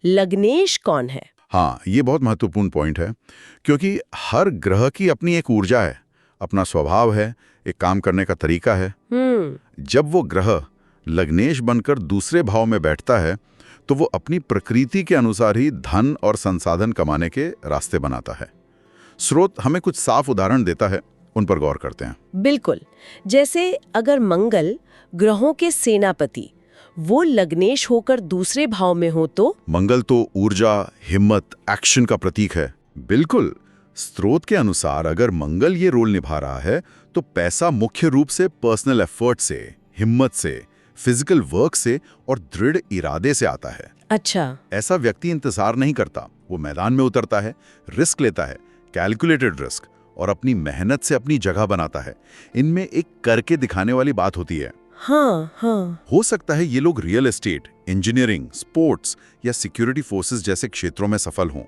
लग्नेश कौन है? हाँ, ये बहुत महत्वपूर्ण पॉइंट है, क्योंकि हर ग्रह की अपनी एक ऊर्जा है, अपना स्वभाव है, एक काम करने का तरीका है। जब वो ग्रह लग्नेश बनकर दूसरे भाव में बैठता है तो वो अपनी प्रकृति के अनुसार ही धन और संसाधन कमाने के रास्ते बनाता है। स्रोत हमें कुछ साफ उदाहरण देता है, उन पर गौर करते हैं। बिल्कुल। जैसे अगर मंगल ग्रहों के सेनापति वो लग्नेश होकर दूसरे भाव में हो तो? मंगल तो ऊर्जा, हिम्मत, एक्शन का प्रतीक है। बिल्कुल। स्रोत के अनुसार अगर मंगल ये रोल निभा रहा है तो पैसा मुख्य रूप से पर्सनल एफर्ट से, हिम्मत से, फिजिकल वर्क से और दृढ़ इरादे से आता है। अच्छा। ऐसा व्यक्ति इंतजार नहीं करता, वो मैदान में उतरता है, रिस्क लेता है, कैलकुलेटेड रिस्क, और अपनी मेहनत से अपनी जगह बनाता है। इनमें एक करके दिखाने वाली बात होती है। हाँ हाँ। हो सकता है ये लोग रियल एस्टेट, इंजीनियरिंग, स्पोर्ट्स या सिक्योरिटी फोर्सेस जैसे क्षेत्रों में सफल हों,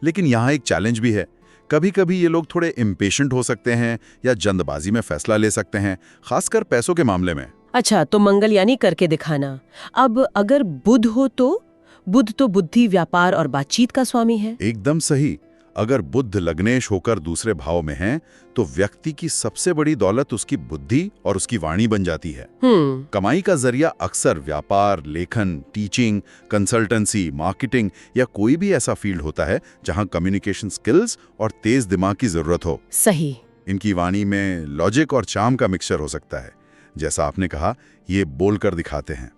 लेकिन यहाँ एक चैलेंज भी है। कभी कभी ये लोग थोड़े इम्पेशेंट हो सकते हैं या जल्दबाजी में फैसला ले सकते हैं, खासकर पैसों के मामले में। अच्छा, तो मंगल यानी करके दिखाना। अब अगर बुध हो तो? बुध तो बुद्धि, व्यापार और बातचीत का स्वामी है। एकदम सही। अगर बुध लग्नेश होकर दूसरे भाव में है तो व्यक्ति की सबसे बड़ी दौलत उसकी बुद्धि और उसकी वाणी बन जाती है। कमाई का जरिया अक्सर व्यापार, लेखन, टीचिंग, कंसल्टेंसी, मार्केटिंग या कोई भी ऐसा फील्ड होता है जहां कम्युनिकेशन स्किल्स और तेज दिमाग की जरूरत हो। सही। इनकी वाणी में लॉजिक और चार्म का मिक्सचर हो सकता है। जैसा आपने कहा, ये बोलकर दिखाते हैं,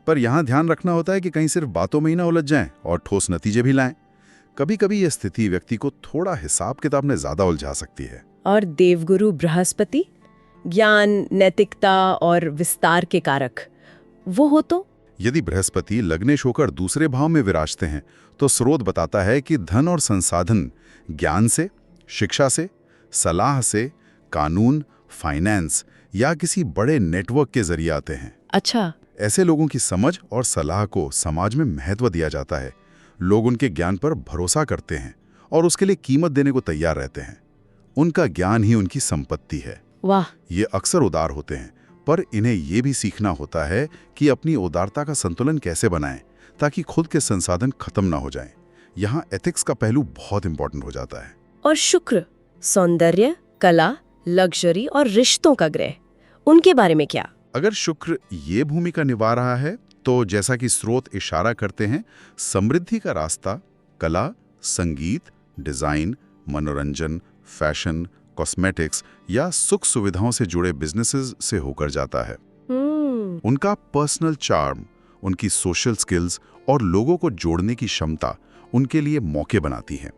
पर यहाँ ध्यान रखना होता है कि कहीं सिर्फ बातों में ही ना उलझ जाएं और ठोस नतीजे भी लाएं। कभी कभी यह स्थिति व्यक्ति को थोड़ा हिसाब किताब में ज्यादा उलझा सकती है। और देवगुरु बृहस्पति, ज्ञान, नैतिकता और विस्तार के कारक, वो हो तो? यदि बृहस्पति लग्नेश होकर दूसरे भाव में विराजते हैं तो स्रोत बताता है कि धन और संसाधन ज्ञान से, शिक्षा से, सलाह से, कानून, फाइनेंस या किसी बड़े नेटवर्क के जरिए आते हैं। अच्छा। ऐसे लोगों की समझ और सलाह को समाज में महत्व दिया जाता है। लोग उनके ज्ञान पर भरोसा करते हैं और उसके लिए कीमत देने को तैयार रहते हैं। उनका ज्ञान ही उनकी संपत्ति है। वाह। ये अक्सर उदार होते हैं, पर इन्हें ये भी सीखना होता है कि अपनी उदारता का संतुलन कैसे बनाएं ताकि खुद के संसाधन खत्म ना हो जाएं। यहाँ एथिक्स का पहलू बहुत इंपॉर्टेंट हो जाता है। और शुक्र, सौंदर्य, कला, लग्जरी और रिश्तों का ग्रह, उनके बारे में क्या? अगर शुक्र ये भूमिका निभा रहा है तो जैसा कि स्रोत इशारा करते हैं, समृद्धि का रास्ता कला, संगीत, डिजाइन, मनोरंजन, फैशन, कॉस्मेटिक्स या सुख सुविधाओं से जुड़े बिजनेसेस से होकर जाता है। उनका पर्सनल चार्म, उनकी सोशल स्किल्स और लोगों को जोड़ने की क्षमता उनके लिए मौके बनाती है।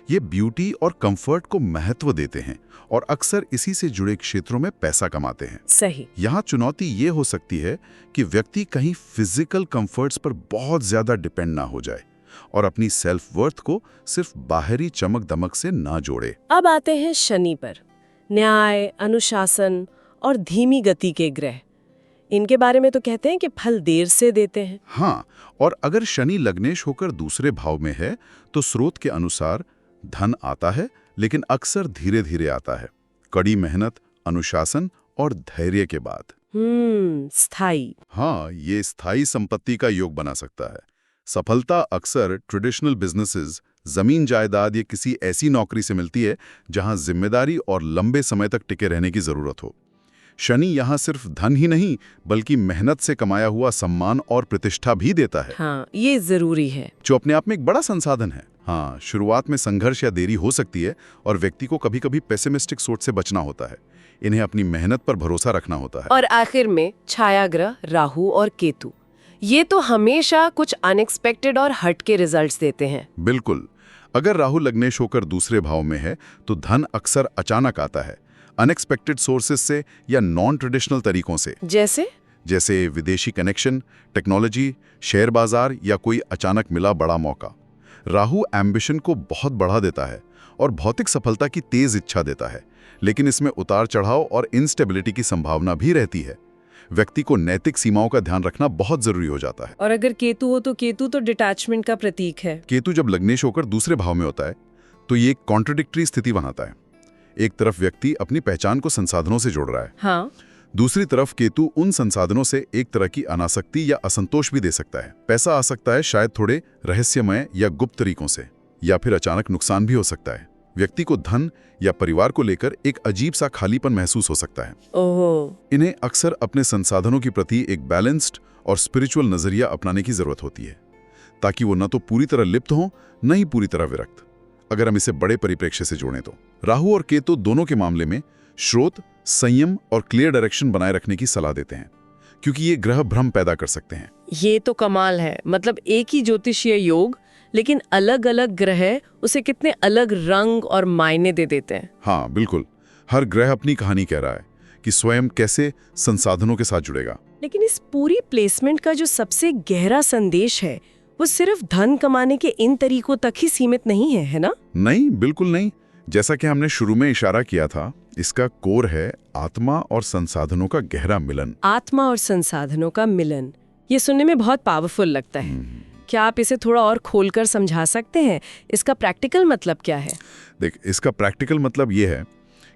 ये ब्यूटी और कंफर्ट को महत्व देते हैं और अक्सर इसी से जुड़े क्षेत्रों में पैसा कमाते हैं। सही। यहाँ चुनौती ये हो सकती है कि व्यक्ति कहीं फिजिकल कंफर्ट्स पर बहुत ज्यादा डिपेंड ना हो जाए और अपनी सेल्फ वर्थ को सिर्फ बाहरी चमक दमक से ना जोड़े। अब आते हैं शनि पर। न्याय, अनुशासन और धीमी गति के ग्रह, इनके बारे में तो कहते हैं कि फल देर से देते हैं। हाँ, और अगर शनि लग्नेश होकर दूसरे भाव में है तो स्रोत के अनुसार धन आता है, लेकिन अक्सर धीरे धीरे आता है, कड़ी मेहनत, अनुशासन और धैर्य के बाद। स्थायी। हाँ, ये स्थायी संपत्ति का योग बना सकता है। सफलता अक्सर ट्रेडिशनल बिजनेसेस, जमीन जायदाद या किसी ऐसी नौकरी से मिलती है जहां जिम्मेदारी और लंबे समय तक टिके रहने की जरूरत हो। शनि यहाँ सिर्फ धन ही नहीं बल्कि मेहनत से कमाया हुआ सम्मान और प्रतिष्ठा भी देता है। हाँ, ये जरूरी है, जो अपने आप में एक बड़ा संसाधन है। हाँ, शुरुआत में संघर्ष या देरी हो सकती है और व्यक्ति को कभी कभी पेसिमिस्टिक सोच से बचना होता है। इन्हें अपनी मेहनत पर भरोसा रखना होता है। और आखिर में छायाग्रह राहु और केतु, ये तो हमेशा कुछ अनएक्सपेक्टेड और हट के रिजल्ट्स देते हैं। बिल्कुल। अगर राहु लग्नेश होकर दूसरे भाव में है तो धन अक्सर अचानक आता है, अनएक्सपेक्टेड सोर्सेस से या नॉन ट्रेडिशनल तरीकों से। जैसे विदेशी कनेक्शन, टेक्नोलॉजी, शेयर बाजार या कोई अचानक मिला बड़ा मौका। राहु एम्बिशन को बहुत बढ़ा देता है और भौतिक सफलता की तेज इच्छा देता है, लेकिन इसमें उतार चढ़ाव और इंस्टेबिलिटी की संभावना भी रहती है। व्यक्ति को नैतिक सीमाओं का ध्यान रखना बहुत जरूरी हो जाता है। और अगर केतु हो तो केतु तो डिटैचमेंट का प्रतीक है। केतु जब लग्नेश होकर दूसरे भाव में होता है तो ये एक कॉन्ट्रडिक्टरी स्थिति बनाता है। एक तरफ व्यक्ति अपनी पहचान को संसाधनों से जोड़ रहा है, हाँ, दूसरी तरफ केतु उन संसाधनों से एक तरह की अनासक्ति या असंतोष भी दे सकता है। पैसा आ सकता है, शायद थोड़े रहस्यमय या गुप्त तरीकों से, या फिर अचानक नुकसान भी हो सकता है। व्यक्ति को धन या परिवार को लेकर एक अजीब सा खालीपन महसूस हो सकता है। ओह। इन्हें अक्सर अपने संसाधनों के प्रति एक बैलेंस्ड और स्पिरिचुअल नजरिया अपनाने की जरूरत होती है, ताकि वो न तो पूरी तरह लिप्त हो, न ही पूरी तरह विरक्त। अगर हम इसे बड़े परिप्रेक्ष्य से जोड़ें तो राहु और केतु दोनों के मामले में स्रोत, संयम और क्लियर डायरेक्शन बनाए रखने की सलाह देते हैं, क्योंकि ये ग्रह भ्रम पैदा कर सकते हैं। ये तो कमाल है। मतलब एक ही ज्योतिषीय योग, लेकिन अलग अलग ग्रह उसे कितने अलग रंग और मायने दे देते हैं। हाँ बिल्कुल, हर ग्रह अपनी कहानी कह रहा है कि स्वयं कैसे संसाधनों के साथ जुड़ेगा। लेकिन इस पूरी प्लेसमेंट का जो सबसे गहरा संदेश है, वो सिर्फ धन कमाने के इन तरीकों तक ही सीमित नहीं है, है ना? नहीं, बिल्कुल नहीं। जैसा कि हमने शुरू में इशारा किया था, इसका कोर है आत्मा और संसाधनों का गहरा मिलन। आत्मा और संसाधनों का मिलन, ये सुनने में बहुत पावरफुल लगता है। क्या आप इसे थोड़ा और खोलकर समझा सकते हैं? इसका प्रैक्टिकल मतलब क्या है? देख, इसका प्रैक्टिकल मतलब ये है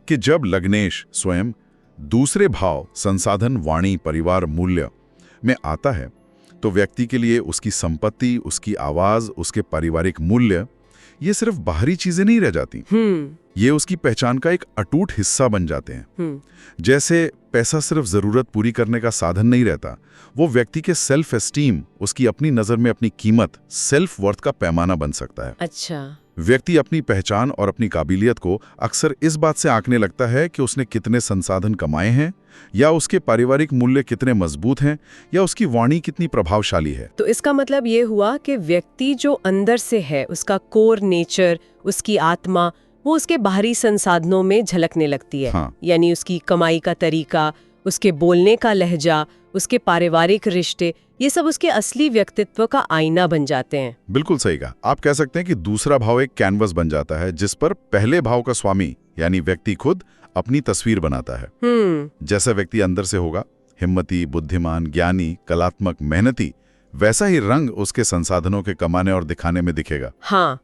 कि जब लग्नेश स्वयं दूसरे भाव संसाधन, वाणी, परिवार, मूल्य में आता है, तो व्यक्ति के लिए उसकी संपत्ति, उसकी आवाज, उसके पारिवारिक मूल्य, ये सिर्फ बाहरी चीजें नहीं रह जाती। ये उसकी पहचान का एक अटूट हिस्सा बन जाते हैं। जैसे पैसा सिर्फ जरूरत पूरी करने का साधन नहीं रहता, वो व्यक्ति के सेल्फ एस्टीम, उसकी अपनी नजर में अपनी कीमत, सेल्फ वर्थ का पैमाना बन सकता है। अच्छा। व्यक्ति अपनी पहचान और अपनी काबिलियत को अक्सर इस बात से आंकने लगता है कि उसने कितने संसाधन कमाए हैं, या उसके पारिवारिक मूल्य कितने मजबूत हैं, या उसकी वाणी कितनी प्रभावशाली है। तो इसका मतलब ये हुआ कि व्यक्ति जो अंदर से है, उसका कोर नेचर, उसकी आत्मा, वो उसके बाहरी संसाधनों में झलकने लगती है। हाँ। यानी उसकी कमाई का तरीका, उसके बोलने का लहजा, उसके पारिवारिक रिश्ते, ये सब उसके असली व्यक्तित्व का आईना बन जाते हैं। बिल्कुल सही कहा। आप कह सकते हैं कि दूसरा भाव एक कैनवस बन जाता है, जिस पर पहले भाव का स्वामी यानी व्यक्ति खुद अपनी तस्वीर बनाता है। जैसा व्यक्ति अंदर से होगा, हिम्मती, बुद्धिमान, ज्ञानी, कलात्मक, मेहनती, वैसा ही रंग उसके संसाधनों के कमाने और दिखाने में दिखेगा। हाँ।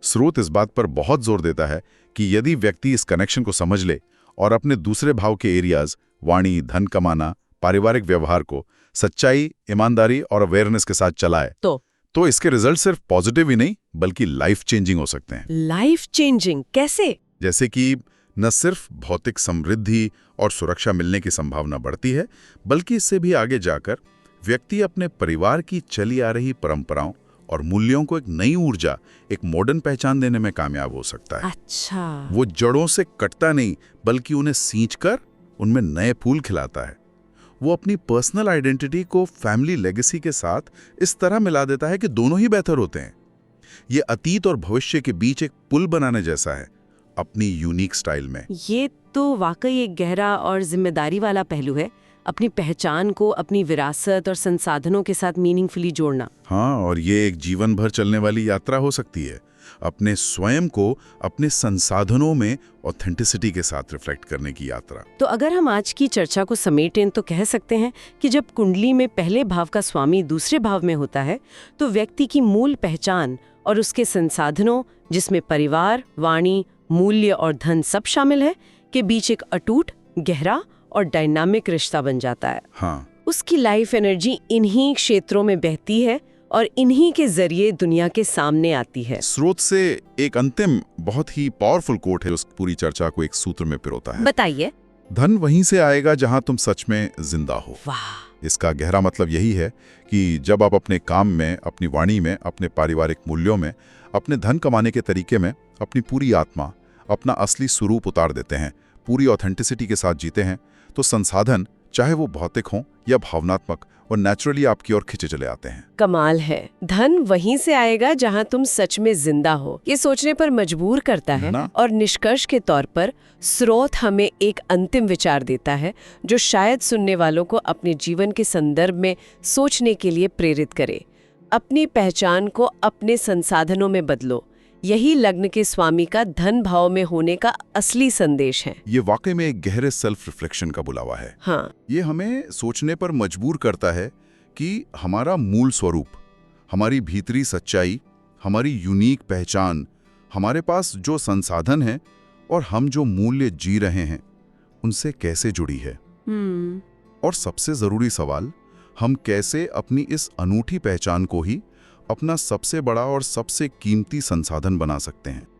स्रोत इस बात पर बहुत जोर देता है कि यदि व्यक्ति इस कनेक्शन को समझ ले और अपने दूसरे भाव के एरियाज, वाणी, धन कमाना, पारिवारिक व्यवहार को सच्चाई, ईमानदारी और अवेयरनेस के साथ चलाए, तो इसके रिजल्ट सिर्फ पॉजिटिव ही नहीं बल्कि लाइफ चेंजिंग हो सकते हैं। लाइफ चेंजिंग कैसे? जैसे कि न सिर्फ भौतिक समृद्धि और सुरक्षा मिलने की संभावना बढ़ती है, बल्कि इससे भी आगे जाकर व्यक्ति अपने परिवार की चली आ रही परंपराओं और मूल्यों को एक नई ऊर्जा, एक मॉडर्न पहचान देने में कामयाब हो सकता है। अच्छा। वो जड़ों से कटता नहीं बल्कि उन्हें सींचकर उनमें नए फूल खिलाता है। वो अपनी पर्सनल आइडेंटिटी को फैमिली लेगेसी के साथ इस तरह मिला देता है कि दोनों ही बेहतर होते हैं। ये अतीत और भविष्य के बीच एक पुल बनाने जैसा है, अपनी यूनिक स्टाइल में। ये तो वाकई एक गहरा और जिम्मेदारी वाला पहलू है, अपनी पहचान को अपनी विरासत और संसाधनों के साथ मीनिंगफुली जोड़ना। हाँ, और ये एक जीवन भर चलने वाली यात्रा हो सकती है, अपने स्वयं को अपने संसाधनों में ऑथेंटिसिटी के साथ रिफ्लेक्ट करने की यात्रा। तो अगर हम आज की चर्चा को समेटें तो कह सकते हैं कि जब कुंडली में पहले भाव का स्वामी दूसरे भाव में होता है, तो व्यक्ति की मूल पहचान और उसके संसाधनों, जिसमें परिवार, वाणी, मूल्य और धन सब शामिल है, के बीच एक अटूट, गहरा और डायनामिक रिश्ता बन जाता है। हाँ। उसकी लाइफ एनर्जी इन्हीं क्षेत्रों में बहती है और इन्हीं के जरिए दुनिया के सामने आती है। स्रोत से एक अंतिम बहुत ही पावरफुल कोट है, उस पूरी चर्चा को एक सूत्र में पिरोता है। बताइए। धन वहीं से आएगा जहां तुम सच में जिंदा हो। वाह। इसका गहरा मतलब यही है कि जब आप अपने काम में, अपनी वाणी में, अपने पारिवारिक मूल्यों में, अपने धन कमाने के तरीके में अपनी पूरी आत्मा, अपना असली स्वरूप उतार देते हैं, पूरी ऑथेंटिसिटी के साथ जीते हैं, तो संसाधन, चाहे वो भौतिक हों या भावनात्मक, और नेचुरली आपकी ओर खिंचे चले आते हैं। कमाल है। धन वहीं से आएगा जहां तुम सच में जिंदा हो, ये सोचने पर मजबूर करता है। और निष्कर्ष के तौर पर स्रोत हमें एक अंतिम विचार देता है जो शायद सुनने वालों को अपने जीवन के संदर्भ में सोचने के लिए प्रेरित करे। अपनी पहचान को अपने संसाधनों में बदलो। यही लग्न के स्वामी का धन भाव में होने का असली संदेश है। ये वाकई में एक गहरे सेल्फ रिफ्लेक्शन का बुलावा है। हाँ। ये हमें सोचने पर मजबूर करता है कि हमारा मूल स्वरूप, हमारी भीतरी सच्चाई, हमारी यूनिक पहचान, हमारे पास जो संसाधन है और हम जो मूल्य जी रहे हैं, उनसे कैसे जुड़ी है। और सबसे जरूरी सवाल, हम कैसे अपनी इस अनूठी पहचान को ही अपना सबसे बड़ा और सबसे कीमती संसाधन बना सकते हैं।